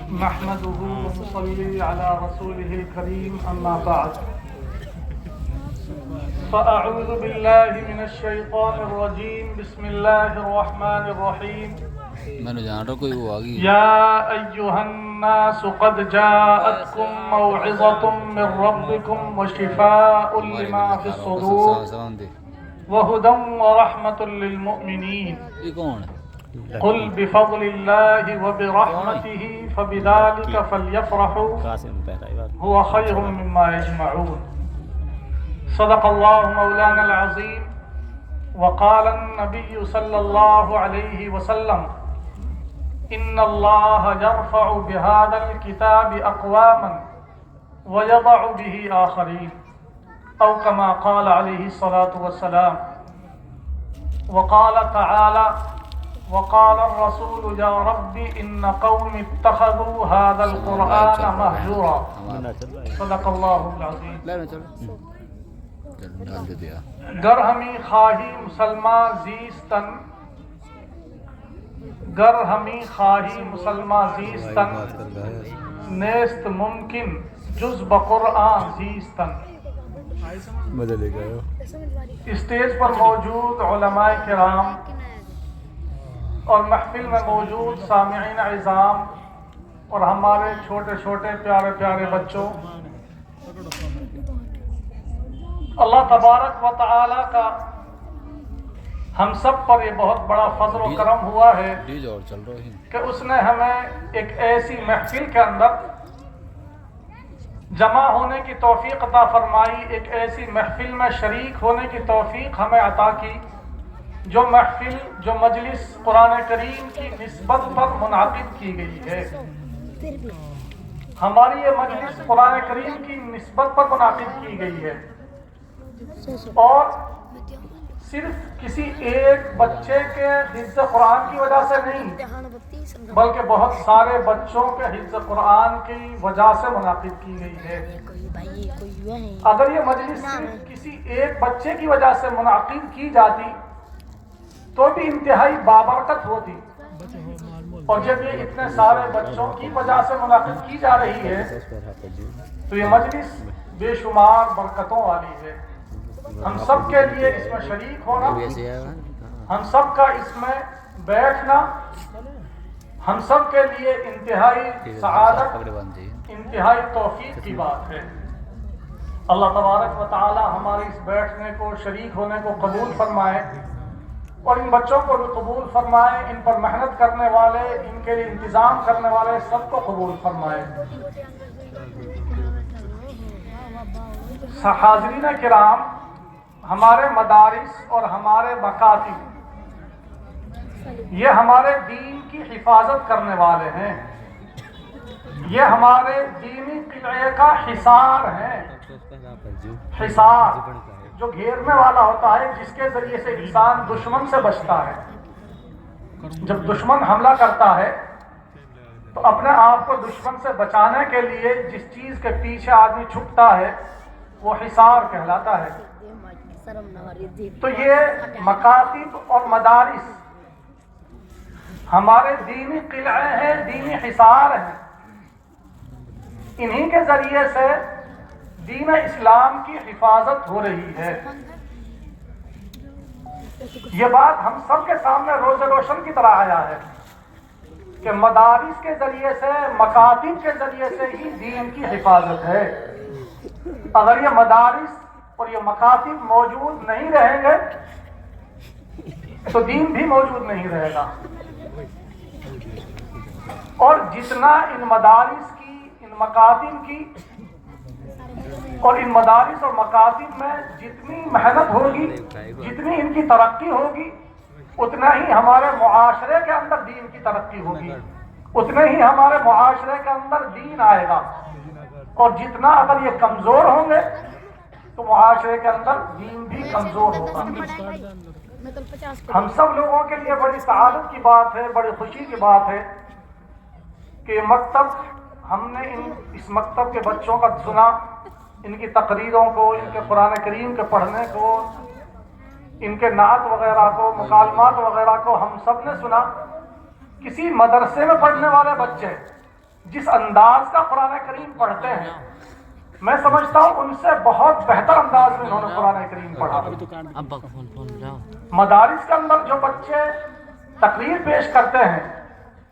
نحمده ونصلي على رسوله الكريم أما بعد فأعوذ بالله من الشيطان الرجيم بسم الله الرحمن الرحيم يا أيها الناس قد جاءتكم موعظة من ربكم وشفاء لما في الصدور وهدى ورحمة للمؤمنين قل بفضل الله وبرحمته فبذلك فليفرحوا هو خير مما يجمعون صدق الله مولانا العظيم وقال النبي صلى الله عليه وسلم إن الله يرفع بهذا الكتاب أقواما ويضع به آخرين أو كما قال عليه الصلاة والسلام وقال تعالى وقال الرسول يا رب إن قوم اتخذوا هذا القرآن مهجورا صدق الله العظيم. گر ہمی خواہی مسلمان زیستن گر ہمی خواہی مسلمان زیستن نیست ممکن جز بقرآن زیستن. اسٹیج پر موجود علماء کرام اور محفل میں موجود سامعین اعظام اور ہمارے چھوٹے چھوٹے پیارے پیارے بچوں، اللہ تبارک و تعالی کا ہم سب پر یہ بہت بڑا فضل و کرم ہوا ہے کہ اس نے ہمیں ایک ایسی محفل کے اندر جمع ہونے کی توفیق عطا فرمائی، ایک ایسی محفل میں شریک ہونے کی توفیق ہمیں عطا کی جو محفل جو مجلس قرآن کریم کی نسبت پر منعقد کی گئی ہے. ہماری یہ مجلس قرآن کریم کی نسبت پر منعقد کی گئی ہے اور صرف کسی ایک بچے کے حفظ قرآن کی وجہ سے نہیں بلکہ بہت سارے بچوں کے حفظ قرآن کی وجہ سے منعقد کی گئی ہے. اگر یہ مجلس صرف کسی ایک بچے کی وجہ سے منعقد کی جاتی تو بھی انتہائی بابرکت ہوتی، اور جب یہ اتنے سارے بچوں کی وجہ سے منعقد کی جا رہی ہے تو یہ مجلس بے شمار برکتوں والی ہے. ہم سب کے لیے اس میں شریک ہونا، ہم سب کا اس میں بیٹھنا ہم سب کے لیے انتہائی سعادت، انتہائی توفیق کی بات ہے. اللہ تبارک و تعالی ہمارے اس بیٹھنے کو، شریک ہونے کو قبول فرمائے اور ان بچوں کو بھی قبول فرمائے، ان پر محنت کرنے والے، ان کے لیے انتظام کرنے والے سب کو قبول فرمائے. حاضرین کرام، ہمارے مدارس اور ہمارے مکاتب یہ ہمارے دین کی حفاظت کرنے والے ہیں، یہ ہمارے دینی قلعے کا حصار ہے. حصار جو گھیرنے والا ہوتا ہے، جس کے ذریعے سے انسان دشمن سے بچتا ہے. جب دشمن حملہ کرتا ہے تو اپنے آپ کو دشمن سے بچانے کے لیے جس چیز کے پیچھے آدمی چھپتا ہے وہ حصار کہلاتا ہے. تو یہ مکاتب اور مدارس ہمارے دینی قلعے ہیں، دینی حصار ہیں. انہی کے ذریعے سے دین اسلام کی حفاظت ہو رہی ہے. یہ بات ہم سب کے سامنے روز روشن کی طرح آیا ہے کہ مدارس کے ذریعے سے، مکاتب کے ذریعے سے ہی دین کی حفاظت ہے. اگر یہ مدارس اور یہ مکاتب موجود نہیں رہیں گے تو دین بھی موجود نہیں رہے گا. اور جتنا ان مدارس کی، ان مکاتب کی اور ان مدارس اور مکاتب میں جتنی محنت ہوگی، جتنی ان کی ترقی ہوگی، اتنا ہی ہمارے معاشرے کے اندر دین کی ترقی ہوگی، اتنے ہی ہمارے معاشرے کے اندر دین آئے گا. اور جتنا اگر یہ کمزور ہوں گے تو معاشرے کے اندر دین بھی کمزور ہوگا. ہم سب لوگوں کے لیے بڑی سعادت کی بات ہے، بڑی خوشی کی بات ہے کہ مکتب، ہم نے اس مکتب کے بچوں کا سنا، ان کی تقریروں کو، ان کے قرآن کریم کے پڑھنے کو، ان کے نعت وغیرہ کو، مکالمات وغیرہ کو ہم سب نے سنا. کسی مدرسے میں پڑھنے والے بچے جس انداز کا قرآن کریم پڑھتے ہیں، میں سمجھتا ہوں ان سے بہت بہتر انداز میں انہوں نے قرآن کریم پڑھا۔ مدارس کے اندر جو بچے تقریر پیش کرتے ہیں،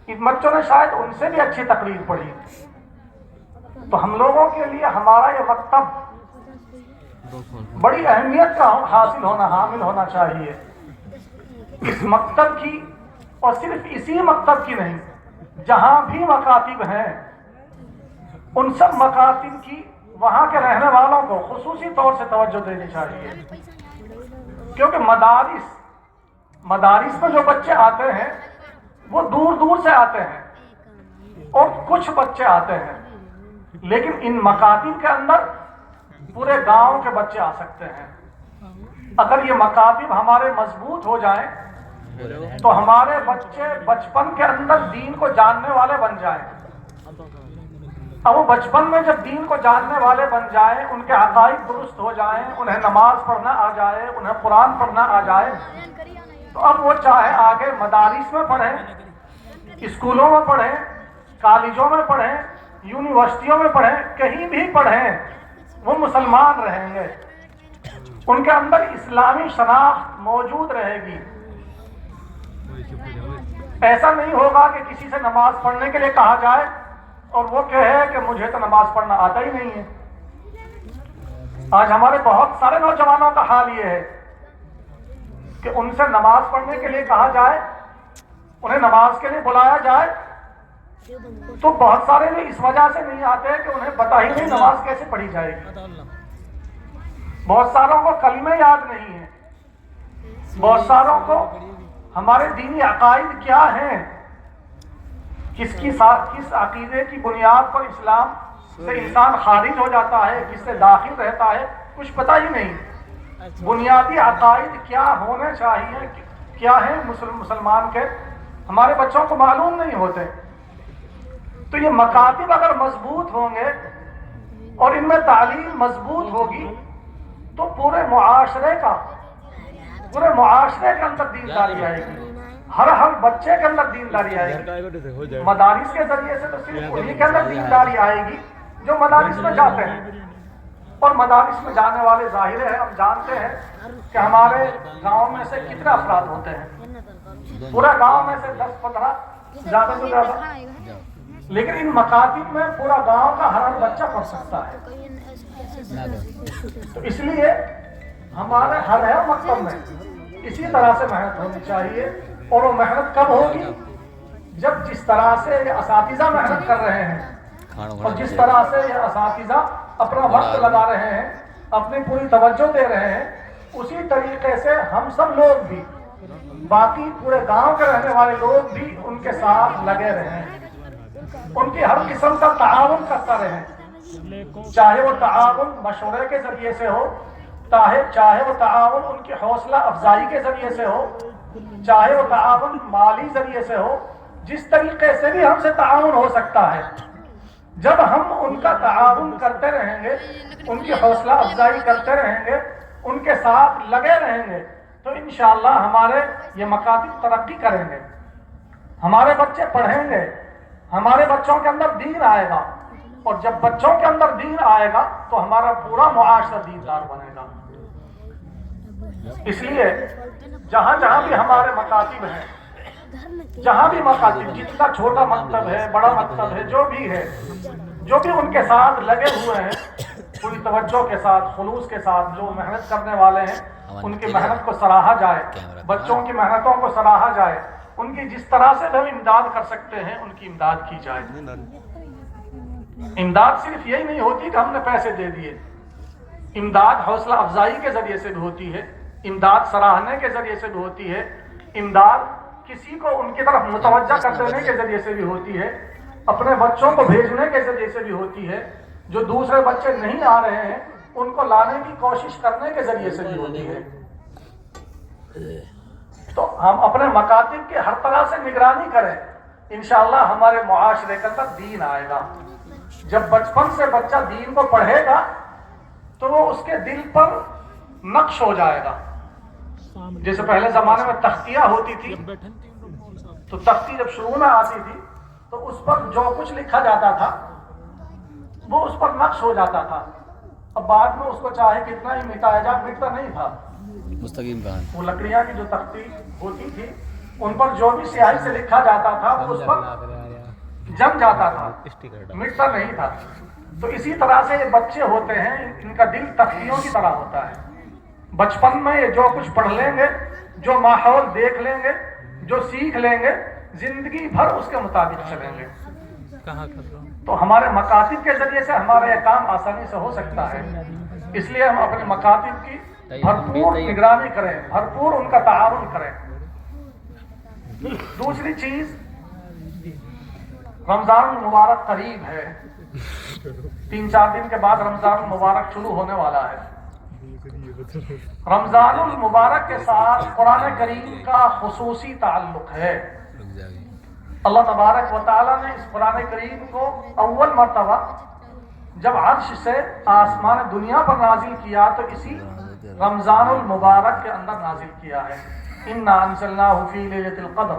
ان بچوں نے شاید ان سے بھی اچھی تقریر پڑھی۔ تو ہم لوگوں کے لیے ہمارا یہ مکتب بڑی اہمیت کا حامل ہونا چاہیے۔ اس مکتب کی، اور صرف اسی مکتب کی نہیں، جہاں بھی مکاتب ہیں ان سب مکاتب کی وہاں کے رہنے والوں کو خصوصی طور سے توجہ دینی چاہیے، کیونکہ مدارس میں جو بچے آتے ہیں وہ دور دور سے آتے ہیں اور کچھ بچے آتے ہیں، لیکن ان مکاتب کے اندر پورے گاؤں کے بچے آ سکتے ہیں۔ اگر یہ مکاتب ہمارے مضبوط ہو جائیں تو ہمارے بچے بچپن کے اندر دین کو جاننے والے بن جائیں۔ اب وہ بچپن میں جب دین کو جاننے والے بن جائیں، ان کے عقائد درست ہو جائیں، انہیں نماز پڑھنا آ جائے، انہیں قرآن پڑھنا آ جائے، تو اب وہ چاہے آگے مدارس میں پڑھیں، اسکولوں میں پڑھیں، کالجوں میں پڑھیں، یونیورسٹیوں میں پڑھیں، کہیں بھی پڑھیں، وہ مسلمان رہیں گے، ان کے اندر اسلامی شناخت موجود رہے گی۔ ایسا نہیں ہوگا کہ کسی سے نماز پڑھنے کے لیے کہا جائے اور وہ کہے کہ مجھے تو نماز پڑھنا آتا ہی نہیں ہے۔ آج ہمارے بہت سارے نوجوانوں کا حال یہ ہے کہ ان سے نماز پڑھنے کے لیے کہا جائے، انہیں نماز کے لیے بلایا جائے، تو بہت سارے بھی اس وجہ سے نہیں آتے کہ انہیں پتہ ہی نہیں نماز کیسے پڑھی جائے گی۔ بہت ساروں کو کلمے یاد نہیں ہیں، بہت ساروں کو ہمارے دینی عقائد کیا ہیں، کس عقیدے کی بنیاد پر اسلام سے انسان خارج ہو جاتا ہے، کس سے داخل رہتا ہے، کچھ پتہ ہی نہیں۔ بنیادی عقائد کیا ہونے چاہیے، کیا ہے مسلمان کے، ہمارے بچوں کو معلوم نہیں ہوتے۔ تو یہ مکاتب اگر مضبوط ہوں گے اور ان میں تعلیم مضبوط ہوگی تو پورے معاشرے کے اندر دینداری آئے گی، ہر بچے کے اندر دینداری آئے گی۔ مدارس کے ذریعے سے تو صرف انہی کے اندر دینداری آئے گی جو مدارس میں جاتے ہیں، اور مدارس میں جانے والے ظاہر ہے، ہم جانتے ہیں کہ ہمارے گاؤں میں سے کتنے افراد ہوتے ہیں، پورا گاؤں میں سے 10-15 زیادہ سے زیادہ، لیکن ان مکاتب میں پورا گاؤں کا ہر بچہ پڑھ سکتا ہے۔ تو اس لیے ہمارے ہر مکتب میں اسی طرح سے محنت ہونی چاہیے، اور وہ محنت کب ہوگی؟ جب جس طرح سے یہ اساتذہ محنت کر رہے ہیں اور جس طرح سے یہ اساتذہ اپنا وقت لگا رہے ہیں، اپنی پوری توجہ دے رہے ہیں، اسی طریقے سے ہم سب لوگ بھی، باقی پورے گاؤں کے رہنے والے لوگ بھی ان کے ساتھ لگے رہیں، ان کی ہر قسم کا تعاون کرتا رہیں، چاہے وہ تعاون مشورے کے ذریعے سے ہو، چاہے وہ تعاون ان کی حوصلہ افزائی کے ذریعے سے ہو، چاہے وہ تعاون مالی ذریعے سے ہو، جس طریقے سے بھی ہم سے تعاون ہو سکتا ہے۔ جب ہم ان کا تعاون کرتے رہیں گے، ان کی حوصلہ افزائی کرتے رہیں گے، ان کے ساتھ لگے رہیں گے، تو انشاءاللہ ہمارے یہ مکاتب ترقی کریں گے، ہمارے بچے پڑھیں گے، ہمارے بچوں کے اندر دین آئے گا، اور جب بچوں کے اندر دین آئے گا تو ہمارا پورا معاشرہ دیندار بنے گا۔ اس لیے جہاں جہاں بھی ہمارے مکاتب ہیں، جہاں بھی مکاتب، جتنا چھوٹا مکتب ہے، بڑا مکتب ہے، جو بھی ہے، جو بھی ان کے ساتھ لگے ہوئے ہیں، پوری توجہ کے ساتھ، خلوص کے ساتھ جو محنت کرنے والے ہیں، ان کی محنت کو سراہا جائے، بچوں کی محنتوں کو سراہا جائے، ان کی جس طرح سے ہم امداد کر سکتے ہیں ان کی امداد کی جائے۔ امداد صرف یہی نہیں ہوتی کہ ہم نے پیسے دے دیے، امداد حوصلہ افزائی کے ذریعے سے بھی ہوتی ہے، امداد سراہنے کے ذریعے سے بھی ہوتی ہے، امداد کسی کو ان کی طرف متوجہ کر دینے کے ذریعے سے بھی ہوتی ہے، اپنے بچوں کو بھیجنے کے ذریعے سے بھی ہوتی ہے، جو دوسرے بچے نہیں آ رہے ہیں ان کو لانے کی کوشش کرنے کے ذریعے سے بھی ہوتی ہے۔ تو ہم اپنے مکاتب کی ہر طرح سے نگرانی کریں، انشاءاللہ ہمارے معاشرے کے اندر دین آئے گا۔ جب بچپن سے بچہ دین کو پڑھے گا تو وہ اس کے دل پر نقش ہو جائے گا۔ جیسے پہلے زمانے میں تختیاں ہوتی تھی، تو تختی جب شروع میں آتی تھی تو اس پر جو کچھ لکھا جاتا تھا وہ اس پر نقش ہو جاتا تھا. اب بعد میں اس کو چاہے کتنا ہی مٹایا جائے مٹتا نہیں تھا. مستقیم کہانی. وہ لکڑیاں کی جو تختی ہوتی تھی ان پر جو بھی سیاہی سے لکھا جاتا تھا وہ اس پر جم جاتا تھا, مٹتا نہیں تھا. تو اسی طرح سے یہ بچے ہوتے ہیں, ان کا دل تختیوں کی طرح ہوتا ہے. بچپن میں یہ جو کچھ پڑھ لیں گے, جو ماحول دیکھ لیں گے, جو سیکھ لیں گے, زندگی بھر اس کے مطابق چلیں گے. تو ہمارے مکاتب کے ذریعے سے ہمارا یہ کام آسانی سے ہو سکتا ہے. اس لیے ہم اپنے مکاتب کی بھرپور نگرانی کریں, بھرپور ان کا تعاون کریں. دوسری چیز, رمضان المبارک قریب ہے. 3-4 دن کے بعد رمضان المبارک شروع ہونے والا ہے. رمضان المبارک کے ساتھ قرآن کریم کا خصوصی تعلق ہے. اللہ تبارک و تعالیٰ نے اس قرآن کریم کو اول مرتبہ جب عرش سے آسمان دنیا پر نازل کیا تو اسی رمضان المبارک کے اندر نازل کیا ہے. اِنَّا أَنزَلْنَاهُ فِي لَيْلَةِ الْقَدْرِ,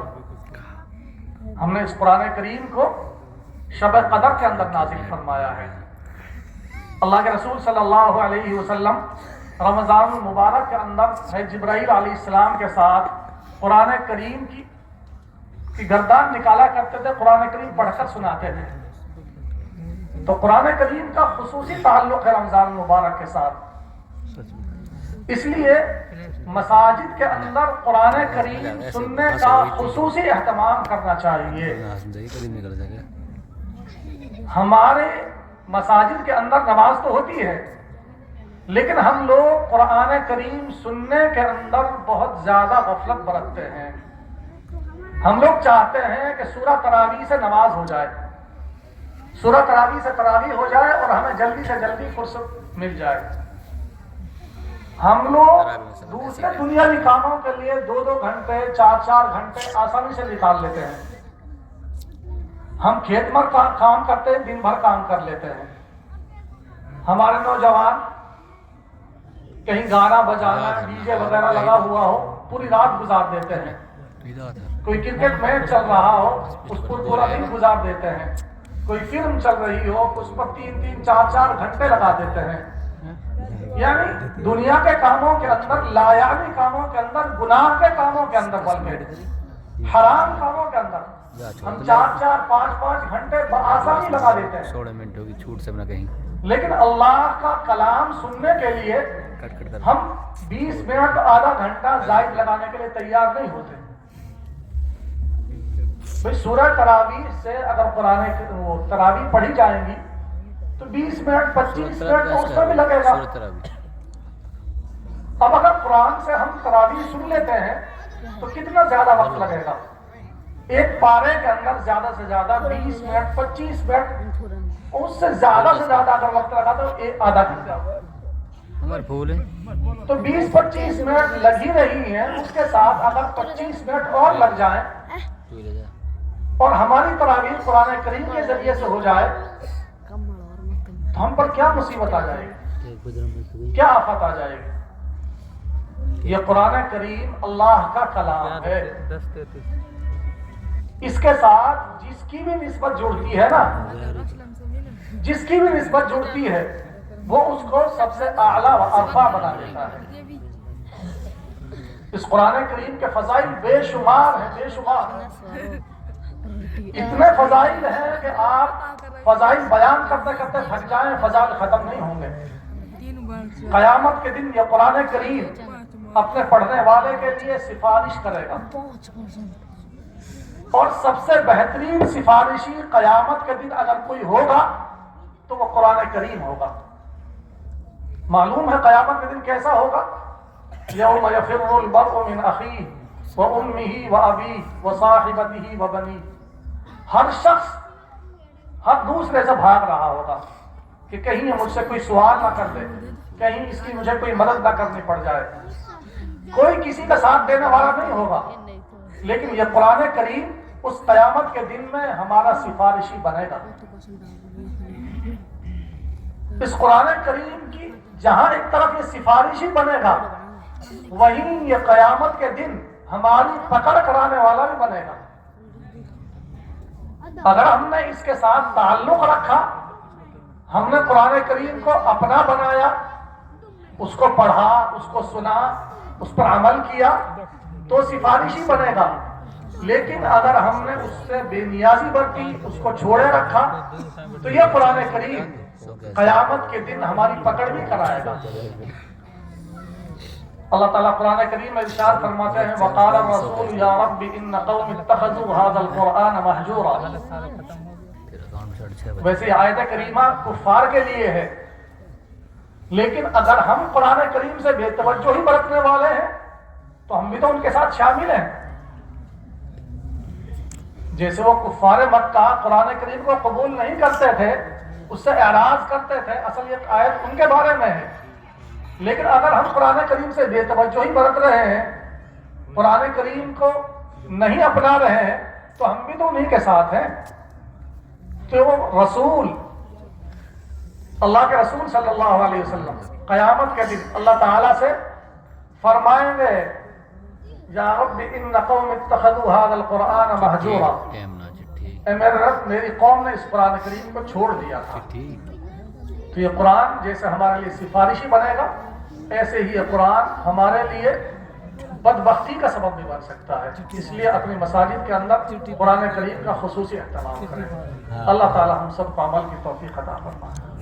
ہم نے اس قرآن کریم کو شب قدر کے اندر نازل فرمایا ہے. اللہ کے رسول صلی اللہ علیہ وسلم رمضان المبارک کے اندر جبرائیل علیہ السلام کے ساتھ قرآن کریم کی گردان نکالا کرتے تھے, قرآن کریم پڑھ کر سناتے تھے. تو قرآن کریم کا خصوصی تعلق ہے رمضان المبارک کے ساتھ. اس لیے مساجد کے اندر قرآن کریم سننے کا خصوصی اہتمام کرنا چاہیے. ہمارے مساجد کے اندر نماز تو ہوتی ہے, لیکن ہم لوگ قرآن کریم سننے کے اندر بہت زیادہ غفلت برتتے ہیں. ہم لوگ چاہتے ہیں کہ سورہ تراویح سے نماز ہو جائے, سورہ تراویح سے تراویح ہو جائے اور ہمیں جلدی سے جلدی فرصت مل جائے. ہم لوگ دوسرے دنیاوی کاموں کے لیے 2-2 گھنٹے 4-4 گھنٹے آسانی سے نکال لیتے ہیں. ہم کھیت میں کام کرتے ہیں, دن بھر کام کر لیتے ہیں. ہمارے نوجوان کہیں گانا بجانا ڈی جے وغیرہ لگا ہوا ہو پوری رات گزار دیتے ہیں. کوئی کرکٹ میچ چل رہا ہو اس پر پورا دن گزار دیتے ہیں. کوئی فلم چل رہی ہو اس پر 3-3 4-4 گھنٹے لگا دیتے ہیں. یعنی دنیا کے کاموں کے اندر, لایعنی کاموں کے اندر, گناہ کے کاموں کے اندر, بلکہ حرام کاموں کے اندر ہم 4-4 5-5 گھنٹے بآسانی لگا دیتے ہیں. 16 منٹ ہوگی چھوٹ سے نہ کہیں. لیکن اللہ کا کلام سننے کے لیے ہم 20 منٹ آدھا گھنٹہ زائد لگانے کے لیے تیار نہیں ہوتے. سورہ تراویح سے اگر قرآن تراویح پڑھی جائیں گی تو 20 منٹ 25 منٹ تو اس میں بھی لگے گا. اب اگر قرآن سے ہم تراویح سن لیتے ہیں تو کتنا زیادہ وقت لگے گا. ایک پارے کے اندر زیادہ سے زیادہ 20 منٹ 25 منٹ, اس سے زیادہ اگر وقت لگا تو آدھا گھنٹہ. تو 20-25 منٹ لگ ہی رہی ہیں, اس کے ساتھ اگر 25 منٹ اور لگ جائیں اور ہماری تراویح قرآن کریم کے ذریعے سے ہو جائے تو ہم پر کیا مصیبت آ جائے گی, کیا آفت آ جائے گی. یہ قرآن کریم اللہ کا کلام ہے. اس کے ساتھ جس کی بھی نسبت جڑتی ہے نا, جس کی بھی نسبت جڑتی ہے وہ اس کو سب سے اعلیٰ و ارفع بنا دیتا ہے. اس قرآن کریم کے فضائل بے شمار ہیں, بے شمار. اتنے فضائل ہیں کہ آپ فضائل بیان کرتے کرتے تھک جائیں, فضائل ختم نہیں ہوں گے. قیامت کے دن یہ قرآن کریم اپنے پڑھنے والے کے لیے سفارش کرے گا, اور سب سے بہترین سفارشی قیامت کے دن اگر کوئی ہوگا تو وہ قرآن کریم ہوگا. معلوم ہے قیامت کے دن کیسا ہوگا. یوم یفر المرء من اخیہ وامہ وابیہ وصاحبتہ وبنیہ. ہر شخص ہر دوسرے سے بھاگ رہا ہوگا کہ کہیں مجھ سے کوئی سوال نہ کر دے, کہیں اس کی مجھے کوئی مدد نہ کرنی پڑ جائے. کوئی کسی کا ساتھ دینے والا نہیں ہوگا, لیکن یہ قرآن کریم اس قیامت کے دن میں ہمارا سفارشی بنے گا. اس قرآن کریم کی جہاں ایک طرف یہ سفارشی بنے گا, وہیں یہ قیامت کے دن ہماری پکڑ کرانے والا بھی بنے گا. اگر ہم نے اس کے ساتھ تعلق رکھا، ہم نے قرآن کریم کو اپنا بنایا، اس کو پڑھا، اس کو سنا، اس پر عمل کیا تو سفارشی بنے گا۔ لیکن اگر ہم نے اس سے بے نیازی برتی، اس کو چھوڑے رکھا، تو یہ قرآن کریم قیامت کے دن ہماری پکڑ بھی کرائے گا۔ اللہ تعالیٰ قرآن کریم میں ارشاد فرماتے ہیں وَقَالَ الرَّسُولُ يَا رَبِّ إِنَّ قَوْمِ اتَّخَذُوا هَذَا الْقُرْآنَ مَهْجُورًا۔ ویسے آیت کریمہ کفار کے لیے ہے، لیکن اگر ہم قرآن کریم سے بے توجہی برتنے والے ہیں تو ہم بھی تو ان کے ساتھ شامل ہیں۔ جیسے وہ کفار مکہ قرآن کریم کو قبول نہیں کرتے تھے، اس سے اعراض کرتے تھے، اصل یہ آیت ان کے بارے میں ہے، لیکن اگر ہم قرآن کریم سے بے توجہی برت رہے ہیں، قرآن کریم کو نہیں اپنا رہے ہیں، تو ہم بھی تو انہی کے ساتھ ہیں۔ تو رسول اللہ کے رسول صلی اللہ علیہ وسلم قیامت کے دن اللہ تعالیٰ سے فرمائیں گے یا رب ان قوم اتخذوا هذا القرآن مہجورا، اے میرے رب میری قوم نے اس قرآن کریم کو چھوڑ دیا تھا۔ تو یہ قرآن جیسے ہمارے لیے سفارشی بنے گا، ایسے ہی یہ قرآن ہمارے لیے بدبختی کا سبب بھی بن سکتا ہے۔ اس لیے اپنی مساجد کے اندر قرآن کریم کا خصوصی اہتمام کریں۔ اللہ تعالی ہم سب کو عمل کی توفیق عطا فرمائے۔